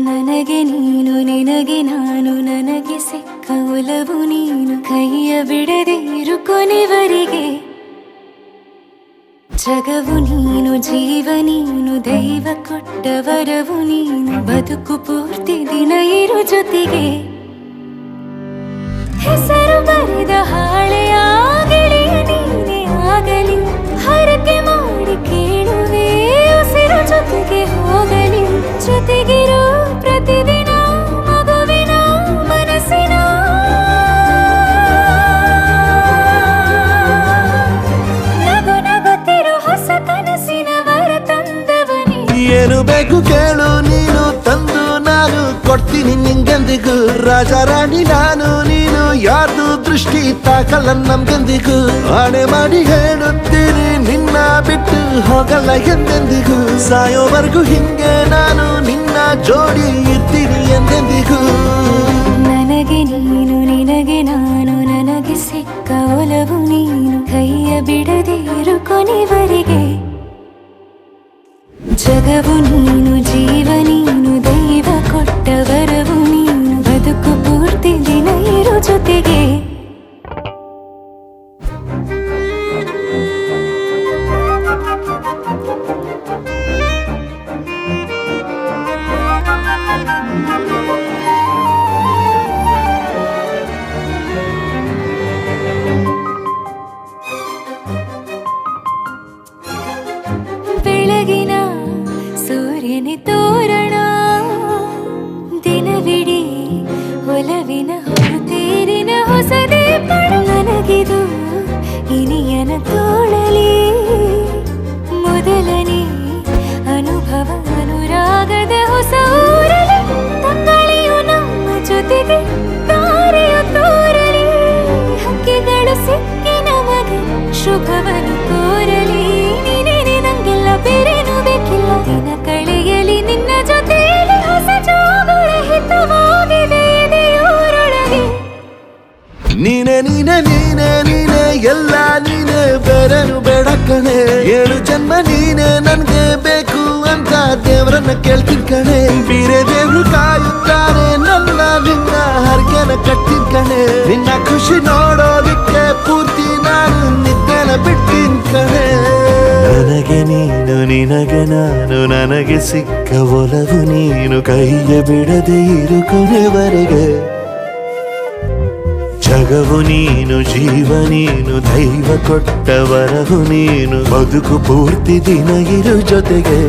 ನನಗೆ ನೀನು ನಿನಗೆ ನಾನು ನನಗೆ ಸಿಕ್ಕ ಒಲವು ನೀನು ಕೈಯ ಬಿಡದೆ ಇರು ಕೊನೆವರೆಗೆ ಜಗವು ನೀನು ಜೀವ ನೀನು ದೈವ ಕೊಟ್ಟ ವರವು ನೀನು ಬದುಕು ಪೂರ್ತಿ ದಿನ ಇರು ಜೊತೆಗೆ ಹೆಸರು ಬರೆದ ಹಾಳೆಯ ಗೆಳೆಯ ನೀನೇ ಆಗಲಿ ಹರಕೆ ಮಾಡಿ ಕೇಳುವೆ ಉಸಿರು ಜೊತೆಗೆ ಹೋಗಲಿ ಜೊತೆಗಿರೋ ಪ್ರತಿದಿನ ಮಗುವಿನ ಮನಸ್ಸಿನ ನಗು ನಗುತ್ತಿರೋ ಹೊಸ ಕನಸಿನ ವರ ತಂದವನೇ ಏನು ಬೇಕು ಕೇಳು ನೀನು ತಂದು ನಾನು ಕೊಡ್ತೀನಿ ನಿಂಗೆಂದಿಗೂ ರಾಜ ರಾಣಿ ನಾನು ನೀನು ಯಾರ್ದು ದೃಷ್ಟಿ ತಾಕಲ್ಲ ನಮ್ಗೆಂದಿಗೂ ಆಣೆ ಮಾಡಿ ಹೇಳುತ್ತೀನಿ ನಿನ್ನ ಬಿಟ್ಟು ಹೋಗಲ್ಲ ಎಂದೆಂದಿಗೂ ಸಾಯೋವರೆಗೂ ಹಿಂಗೆ ನಾನು ನಿನ್ನ ಜೋಡಿ ಇರ್ತೀನಿ ಎಂದೆಂದಿಗೂ ನನಗೆ ನೀನು ನಿನಗೆ ನಾನು ನನಗೆ ಸಿಕ್ಕ ಒಲವು ನೀನು ಕೈಯ ಬಿಡದೆ ಇರು ಕೊನೆವರೆಗೆ ಜಗವು ನೀನು ಜೀವ ನೀನು ದೈವ ಕೊಟ್ಟ ವರವು ನೀನು ಬದುಕು ಪೂರ್ತಿ ದಿನ ಇರು ಜೊತೆಗೆ ಬೆಳಗಿನ ಸೂರ್ಯನ ತೋರಣ ದಿನವಿಡೀ ಒಲವಿನ ಹೊರತೇರಿನ ಹೊಸದೇ ಪಡ ನನಗಿದು ಇನಿಯನ ತೋಳಲಿ ಮೊದಲನೇ ಅನುಭವ ಅನುರಾಗದ ಹೊಸ ಊರಲಿ ತಂಗಳಿಯು ನಮ್ಮ ಜೊತೆಗೆ ತಾರೆಯು ತೋರಲಿ ಹಕ್ಕಿಗಳು ಸಿಕ್ಕಿ ನಮಗೆ ಶುಭವನ್ನು ಕೋರಲಿ ಬೇರೇನು ಬೇಕಿಲ್ಲ ದಿನ ಕಳೆಯಲಿ ನಿನ್ನ ಜೊತೆಯಲ್ಲಿ ಹೊಸ ಜೋಗುಳ ಹಿತವಾಗಿದೆ ದೇವರೊಳಗೆ ನೀನೆ ನೀನೆ ನೀನೆ ನೀನೆ ಎಲ್ಲ ನೀನೆ ಬೇರೆನು ಬೇಡ ಕಣೆ 7 ಜನ್ಮ ನೀನೆ ನನ್ಗೆ ಬೇಕು ಅಂತ ದೇವರನ್ನ ಕೇಳ್ತೀನಿ ಕಣೆ ಬೇರೆ ದೇವ್ರು ಕಾಯುತ್ತಾರೆ ನನ್ನ ನಿನ್ನ ಹರಕೆನ ಕಟ್ಟಿನ ಕಣೆ ನಿನ್ನ ಖುಷಿ ನೋಡೋದಿಕ್ಕೆ ಪೂರ್ತಿ ನಾನು ನಿದ್ದೆನ ಬಿಟ್ಟಿನ್ ಕಣೆ ನನಗೆ ನೀನು ನಿನಗೆ ನಾನು ನನಗೆ ಸಿಕ್ಕ ಒಲವು ನೀನು ಕೈಯ ಬಿಡದೆ ಇರು ಕೊನೆವರೆಗೆ ಜಗವು ನೀನು ಜೀವ ನೀನು ದೈವ ಕೊಟ್ಟ ವರವು ನೀನು ಬದುಕು ಪೂರ್ತಿ ದಿನ ಇರು ಜೊತೆಗೆ